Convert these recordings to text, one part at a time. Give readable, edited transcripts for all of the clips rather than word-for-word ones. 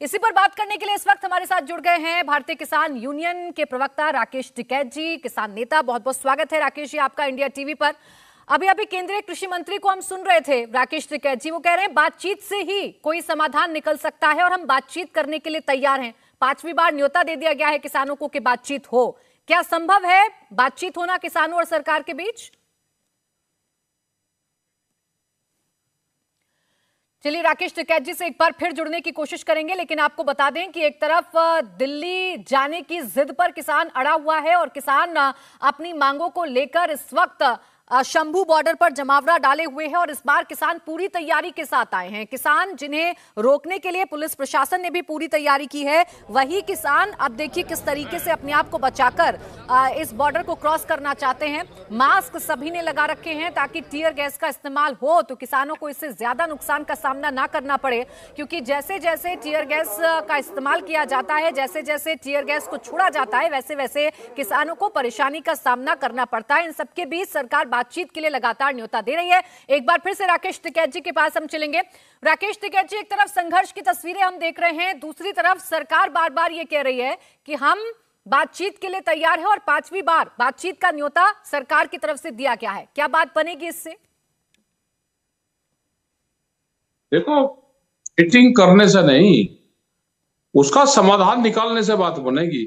इसी पर बात करने के लिए इस वक्त हमारे साथ जुड़ गए हैं भारतीय किसान यूनियन के प्रवक्ता राकेश टिकैत जी, किसान नेता। बहुत बहुत स्वागत है राकेश जी आपका इंडिया टीवी पर। अभी अभी केंद्रीय कृषि मंत्री को हम सुन रहे थे, राकेश टिकैत जी, वो कह रहे हैं बातचीत से ही कोई समाधान निकल सकता है और हम बातचीत करने के लिए तैयार हैं। 5वीं बार न्योता दे दिया गया है किसानों को कि बातचीत हो। क्या संभव है बातचीत होना किसानों और सरकार के बीच? चलिए राकेश टिकैत जी से एक बार फिर जुड़ने की कोशिश करेंगे, लेकिन आपको बता दें कि एक तरफ दिल्ली जाने की जिद पर किसान अड़ा हुआ है और किसान अपनी मांगों को लेकर इस वक्त शंभू बॉर्डर पर जमावड़ा डाले हुए हैं और इस बार किसान पूरी तैयारी के साथ आए हैं। किसान जिन्हें रोकने के लिए पुलिस प्रशासन ने भी पूरी तैयारी की है, वही किसान अब देखिए किस तरीके से अपने आप को बचाकर इस बॉर्डर को क्रॉस करना चाहते हैं। मास्क सभी ने लगा रखे हैं ताकि टीयर गैस का इस्तेमाल हो तो किसानों को इससे ज्यादा नुकसान का सामना ना करना पड़े, क्योंकि जैसे जैसे टीयर गैस का इस्तेमाल किया जाता है, जैसे जैसे टीयर गैस को छोड़ा जाता है, वैसे वैसे किसानों को परेशानी का सामना करना पड़ता है। इन सबके बीच सरकार बातचीत के लिए लगातार न्योता दे रही है। एक बार फिर से राकेश टिकैत जी के पास हम चलेंगे। राकेश टिकैत जी, एक तरफ संघर्ष की तस्वीरें हम देख रहे हैं, दूसरी तरफ सरकार बार बार ये कह रही है कि हम बातचीत के लिए तैयार है और 5वीं बार बातचीत का न्योता सरकार की तरफ से दिया गया है। क्या बात बनेगी इससे? देखो, मीटिंग करने से नहीं, उसका समाधान निकालने से बात बनेगी।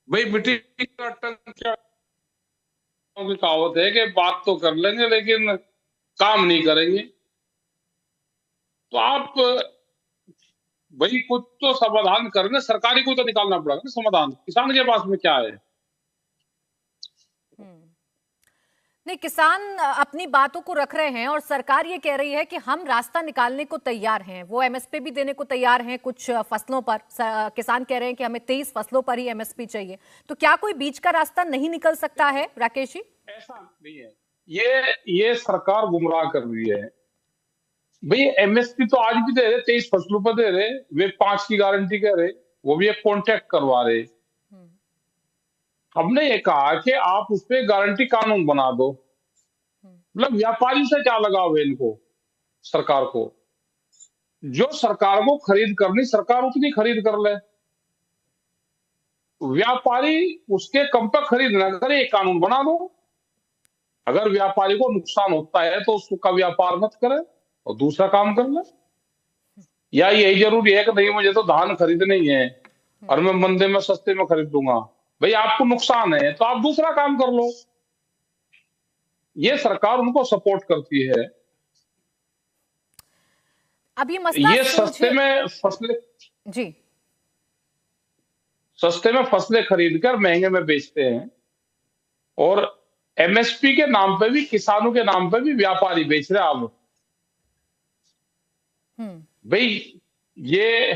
भाई मीटिंग का क्या की कहावत है कि बात तो कर लेंगे लेकिन काम नहीं करेंगे। तो आप भाई कुछ तो समाधान करने, सरकारी को तो निकालना पड़ेगा ना समाधान। किसान के पास में क्या है? नहीं, किसान अपनी बातों को रख रहे हैं और सरकार ये कह रही है कि हम रास्ता निकालने को तैयार हैं। वो एमएसपी भी देने को तैयार हैं कुछ फसलों पर। किसान कह रहे हैं कि हमें 23 फसलों पर ही एमएसपी चाहिए। तो क्या कोई बीच का रास्ता नहीं निकल सकता है राकेश जी? ऐसा नहीं है, ये सरकार गुमराह कर रही है। भाई एमएसपी तो आज भी दे रहे, 23 फसलों पर दे रहे, वे 5 की गारंटी कह रहे, वो भी एक कॉन्ट्रैक्ट करवा रहे। हमने ये कहा कि आप उस पर गारंटी कानून बना दो। मतलब व्यापारी से क्या लगाव है इनको, सरकार को? जो सरकार को खरीद करनी, सरकार उतनी खरीद कर ले, व्यापारी उसके कम पर खरीद ना करे, एक कानून बना दो। अगर व्यापारी को नुकसान होता है तो उसका व्यापार मत करे और दूसरा काम कर ले। या यही जरूरी है कि नहीं मुझे तो धान खरीदना ही है और मैं मंदे में सस्ते में खरीद दूंगा? भाई आपको नुकसान है तो आप दूसरा काम कर लो। ये सरकार उनको सपोर्ट करती है। अब ये मसला ये सस्ते में फसलें खरीद कर महंगे में बेचते हैं और एमएसपी के नाम पे भी, किसानों के नाम पे भी व्यापारी बेच रहे हैं। आप भाई ये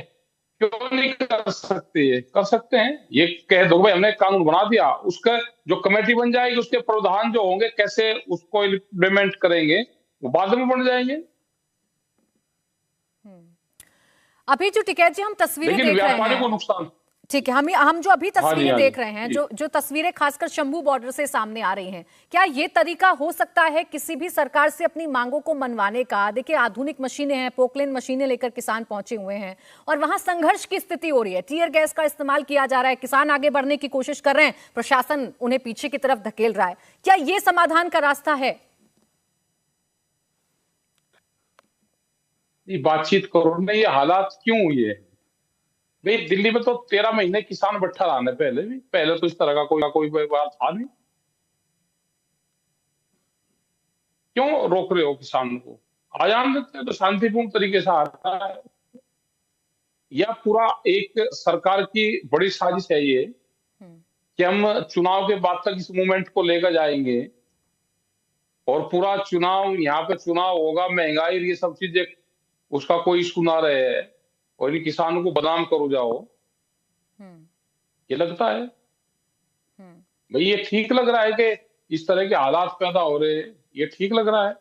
क्यों नहीं कर सकते? कर सकते हैं। ये कह दो भाई हमने कानून बना दिया, उसका जो कमेटी बन जाएगी, उसके प्रावधान जो होंगे, कैसे उसको इम्प्लीमेंट करेंगे, वो बाद में बन जाएंगे। अभी जो टिकैत जी हम तस्वीरें देख रहे हैं, को नुकसान, ठीक है, हम जो अभी तस्वीरें देख रहे हैं, जो तस्वीरें खासकर शंभू बॉर्डर से सामने आ रही हैं, क्या ये तरीका हो सकता है किसी भी सरकार से अपनी मांगों को मनवाने का? देखिए आधुनिक मशीनें हैं, पोकलेन मशीनें लेकर किसान पहुंचे हुए हैं और वहां संघर्ष की स्थिति हो रही है। टीयर गैस का इस्तेमाल किया जा रहा है, किसान आगे बढ़ने की कोशिश कर रहे हैं, प्रशासन उन्हें पीछे की तरफ धकेल रहा है। क्या ये समाधान का रास्ता है? बातचीत करो ना, ये हालात क्यों हुए हैं? भाई दिल्ली में तो 13 महीने किसान बैठा रहा है। पहले तो इस तरह का कोई बात था नहीं। क्यों रोक रहे हो किसान को? आ जाने देते तो शांतिपूर्ण तरीके से आता है। या पूरा एक सरकार की बड़ी साजिश है ये कि हम चुनाव के बाद तक इस मूवमेंट को लेकर जाएंगे और पूरा चुनाव, यहाँ पे चुनाव होगा, महंगाई, ये सब चीजें, उसका कोई इशू ना रहे और इन किसानों को बदनाम करो जाओ। ये लगता है भाई, ये ठीक लग रहा है कि इस तरह के हालात पैदा हो रहे? ये ठीक लग रहा है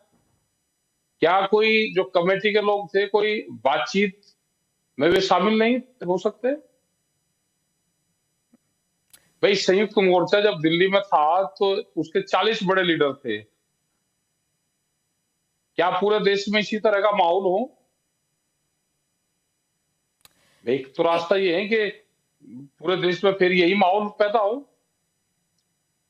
क्या? कोई जो कमेटी के लोग थे, कोई बातचीत में वे शामिल नहीं हो सकते? भाई संयुक्त मोर्चा जब दिल्ली में था तो उसके 40 बड़े लीडर थे। क्या पूरे देश में इसी तरह का माहौल हो? एक तो रास्ता ये है कि पूरे देश में फिर यही माहौल पैदा हो।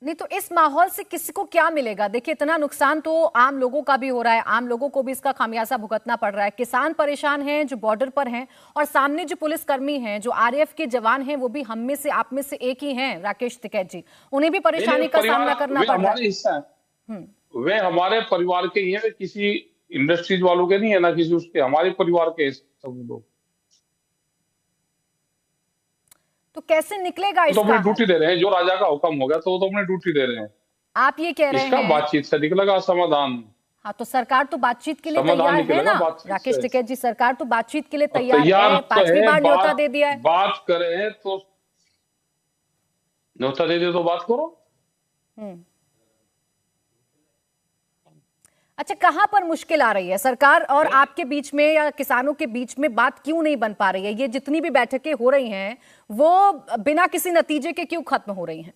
नहीं तो इस माहौल से किसी को क्या मिलेगा? देखिए, इतना नुकसान तो आम लोगों का भी हो रहा है, आम लोगों को भी इसका खामियाजा भुगतना पड़ रहा है। किसान परेशान हैं जो बॉर्डर पर हैं, और सामने जो पुलिसकर्मी हैं, जो आरएएफ के जवान हैं, वो भी हम में से आप में से एक ही हैं, राकेश टिकैत जी। उन्हें भी परेशानी का सामना करना पड़ रहा है। हिस्सा है, हम्म। वे हमारे परिवार के ही हैं, वे किसी इंडस्ट्रीज वालों के नहीं है, ना किसी उसके, हमारे परिवार के सब लोग। तो कैसे निकलेगा तो इसका अपनी हल? ड्यूटी दे रहे हैं, जो राजा का हुक्म हो गया तो वो तो अपनी ड्यूटी दे रहे हैं। आप ये कह रहे इसका हैं, बातचीत से निकलेगा समाधान। हाँ, तो सरकार तो बातचीत के लिए समाधान तैयार है निकलेगा ना बातचीत राकेश से। टिकैत जी? सरकार तो बातचीत के लिए और तैयार तैयार है, तो 5वीं है, बार न्योता दे दिया है। बात करें तो न्योता दे दे तो बात करो। हम्म। अच्छा, कहां पर मुश्किल आ रही है? सरकार और आपके बीच में या किसानों के बीच में बात क्यों नहीं बन पा रही है? ये जितनी भी बैठकें हो रही हैं, वो बिना किसी नतीजे के क्यों खत्म हो रही हैं?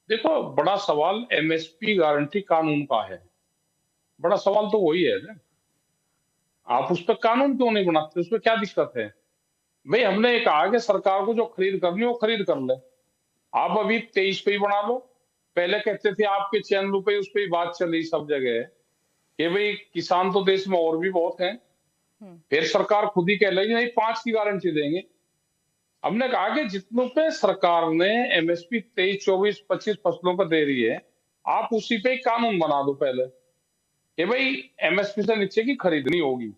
देखो, बड़ा सवाल एमएसपी गारंटी कानून का है। बड़ा सवाल तो वही है ना, आप उस पर कानून क्यों नहीं बनाते? उस पर क्या दिक्कत है? भाई, हमने ये कहा कि सरकार को जो खरीद करनी है वो खरीद कर ले। आप अभी 23 पे ही बना लो। पहले कहते थे आपके चैनलों पे, उस पर ही बात चली सब जगह कि भाई किसान तो देश में और भी बहुत हैं। फिर सरकार खुद ही कह रही नहीं, 5 की गारंटी देंगे। हमने कहा कि जितनों पे सरकार ने एमएसपी 23, 24, 25 फसलों पर दे रही है, आप उसी पे एक कानून बना दो पहले कि भाई एमएसपी से नीचे की खरीदनी होगी।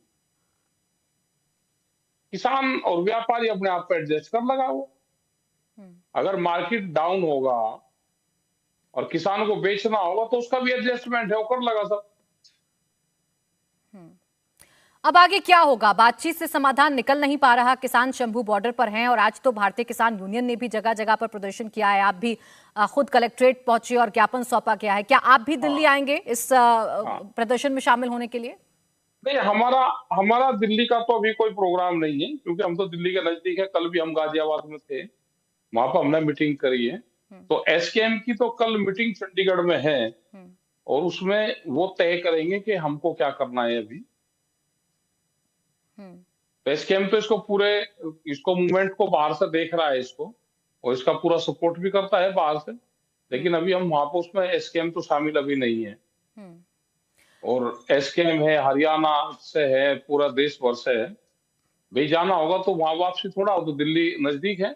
किसान और व्यापारी अपने आप पे एडजस्ट कर लगा वो। अगर मार्केट डाउन होगा और किसान को बेचना होगा तो उसका भी एडजस्टमेंट है, वो कर लगा सब। अब आगे क्या होगा? बातचीत से समाधान निकल नहीं पा रहा। किसान शंभू बॉर्डर पर हैं और आज तो भारतीय किसान यूनियन ने भी जगह जगह पर प्रदर्शन किया है। आप भी खुद कलेक्ट्रेट पहुंचे और ज्ञापन सौंपा गया है। क्या आप भी दिल्ली आएंगे इस प्रदर्शन में शामिल होने के लिए? नहीं, हमारा हमारा दिल्ली का तो अभी कोई प्रोग्राम नहीं है, क्योंकि हम तो दिल्ली के नजदीक है। कल भी हम गाजियाबाद में थे, वहां पर हमने मीटिंग करी है। तो एसकेएम की तो कल मीटिंग चंडीगढ़ में है, और उसमें वो तय करेंगे कि हमको क्या करना है अभी। तो एसकेएम तो इसको मूवमेंट को बाहर से देख रहा है इसको, और इसका पूरा सपोर्ट भी करता है बाहर से। लेकिन अभी हम वहां पर उसमें एसकेएम तो शामिल अभी नहीं है। और एसकेएम है, हरियाणा से है, पूरा देश भर से है। भाई, जाना होगा तो वहां वापसी थोड़ा हो, तो दिल्ली नजदीक है।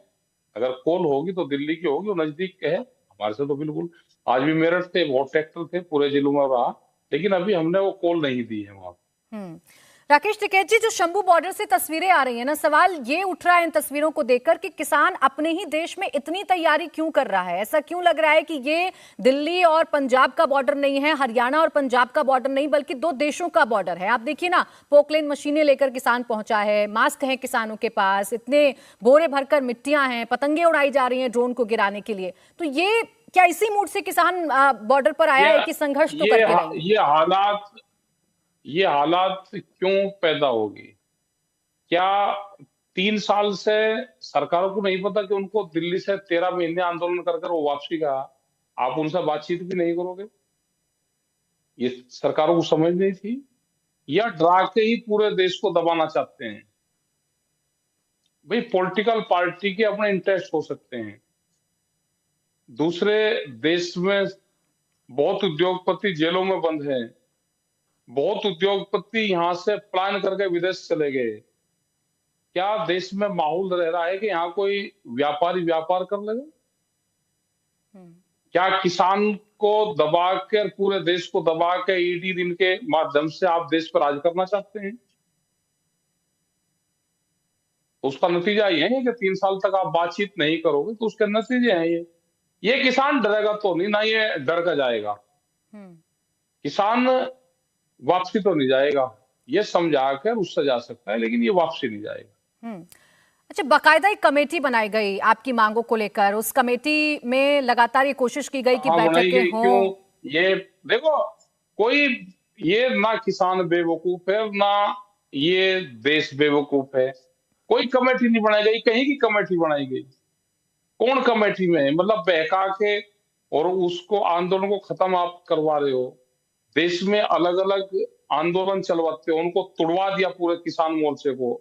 अगर कॉल होगी तो दिल्ली की होगी, वो नजदीक है हमारे से तो बिल्कुल। आज भी मेरठ थे, बहुत ट्रैक्टर थे, पूरे जिलों में रहा, लेकिन अभी हमने वो कॉल नहीं दी है वहां। राकेश टिकैत जी, जो शंभू बॉर्डर से तस्वीरें आ रही हैं ना, सवाल ये उठ रहा है इन तस्वीरों को देखकर कि किसान अपने ही देश में इतनी तैयारी क्यों कर रहा है? ऐसा क्यों लग रहा है कि ये दिल्ली और पंजाब का बॉर्डर नहीं है, हरियाणा और पंजाब का बॉर्डर नहीं, बल्कि दो देशों का बॉर्डर है? आप देखिए ना, पोकलेन मशीनें लेकर किसान पहुंचा है, मास्क है किसानों के पास, इतने बोरे भरकर मिट्टियां हैं, पतंगे उड़ाई जा रही हैं ड्रोन को गिराने के लिए। तो ये क्या इसी मूड से किसान बॉर्डर पर आया है कि संघर्ष तो करके रहेंगे? ये हालात क्यों पैदा होगी? क्या 3 साल से सरकारों को नहीं पता कि उनको दिल्ली से 13 महीने आंदोलन कर वो वापसी का, आप उनसे बातचीत भी नहीं करोगे? ये सरकारों को समझ नहीं थी, या डरा के ही पूरे देश को दबाना चाहते हैं? भाई, पॉलिटिकल पार्टी के अपने इंटरेस्ट हो सकते हैं। दूसरे देश में बहुत उद्योगपति जेलों में बंद हैं, बहुत उद्योगपति यहां से प्लान करके विदेश चले गए। क्या देश में माहौल रह रहा है कि यहाँ कोई व्यापारी व्यापार कर लेगा? क्या किसान को दबा कर, पूरे देश को दबा के ईडी दिन के माध्यम से आप देश पर राज करना चाहते हैं? तो उसका नतीजा ये है कि 3 साल तक आप बातचीत नहीं करोगे तो उसके नतीजे हैं ये किसान डरेगा तो नहीं, ना ये डर का जाएगा। किसान वापसी तो नहीं जाएगा, ये समझा कर उससे जा सकता है, लेकिन ये वापसी नहीं जाएगा। अच्छा, बाकायदा एक कमेटी बनाई गई आपकी मांगों को लेकर, उस कमेटी में लगातार ये कोशिश की गई कि बैठकें हों। क्यों? ये देखो, कोई ये ना किसान बेवकूफ है, ना ये देश बेवकूफ है। कोई कमेटी नहीं बनाई गई, कहीं की कमेटी बनाई गई? कौन कमेटी में है? मतलब बहका के और उसको आंदोलन को खत्म आप करवा रहे हो। देश में अलग अलग आंदोलन चलवाते हो, उनको तुड़वा दिया पूरे किसान मोर्चे को।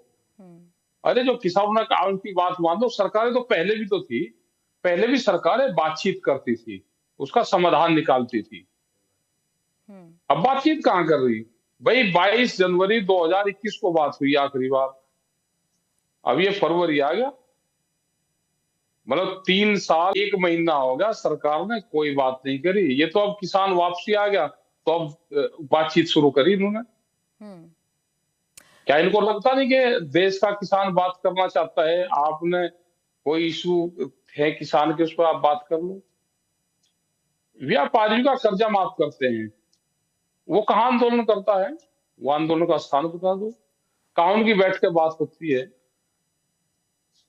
अरे जो किसानों का उनकी बात मान लो, सरकारें तो पहले भी तो थी, पहले भी सरकारें बातचीत करती थी, उसका समाधान निकालती थी। अब बातचीत कहाँ कर रही भाई? 22 जनवरी 2021 को बात हुई आखिरी बार, अब ये फरवरी आ गया, मतलब 3 साल 1 महीना हो गया, सरकार ने कोई बात नहीं करी। ये तो अब किसान वापसी आ गया तो अब बातचीत शुरू करी इन्होंने। क्या इनको लगता नहीं कि देश का किसान बात करना चाहता है? आपने कोई इशू है किसान के, उस पर आप बात कर लो। व्यापारियों का कर्जा माफ करते हैं, वो कहाँ आंदोलन करता है? वो आंदोलन का स्थान बता दो, कहाँ उनकी बैठ के बात होती है?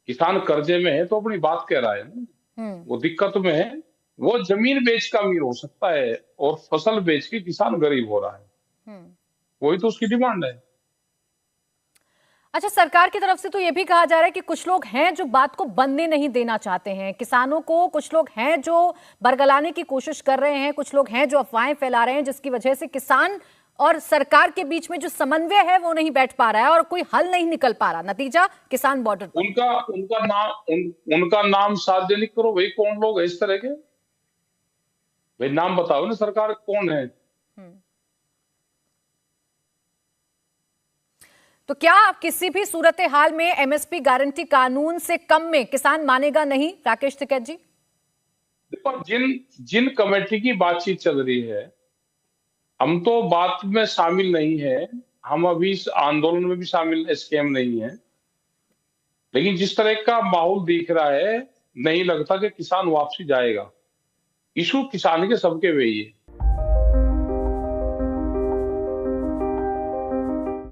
किसान कर्जे में है तो अपनी बात कह रहा है ना, वो दिक्कत में है। वो जमीन बेच का अमीर हो सकता है और फसल बेच के किसान गरीब हो रहा है, वही तो उसकी डिमांड है। अच्छा, सरकार की तरफ से तो ये भी कहा जा रहा है कि कुछ लोग हैं जो बात को बनने नहीं देना चाहते हैं किसानों को, कुछ लोग हैं जो बरगलाने की कोशिश कर रहे हैं, कुछ लोग हैं जो अफवाहें फैला रहे हैं, जिसकी वजह से किसान और सरकार के बीच में जो समन्वय है वो नहीं बैठ पा रहा है और कोई हल नहीं निकल पा रहा। नतीजा किसान बॉर्डर पर। उनका नाम सार्वजनिक करो भाई, कौन लोग है इस तरह के? भाई नाम बताओ ना, सरकार कौन है? तो क्या किसी भी सूरत हाल में एमएसपी गारंटी कानून से कम में किसान मानेगा नहीं? राकेश टिकैत जी, देखो, जिन कमेटी की बातचीत चल रही है, हम तो बात में शामिल नहीं है, हम अभी इस आंदोलन में भी शामिल स्कैम नहीं है, लेकिन जिस तरह का माहौल दिख रहा है, नहीं लगता कि किसान वापसी जाएगा। इशू किसान के सबके वही है।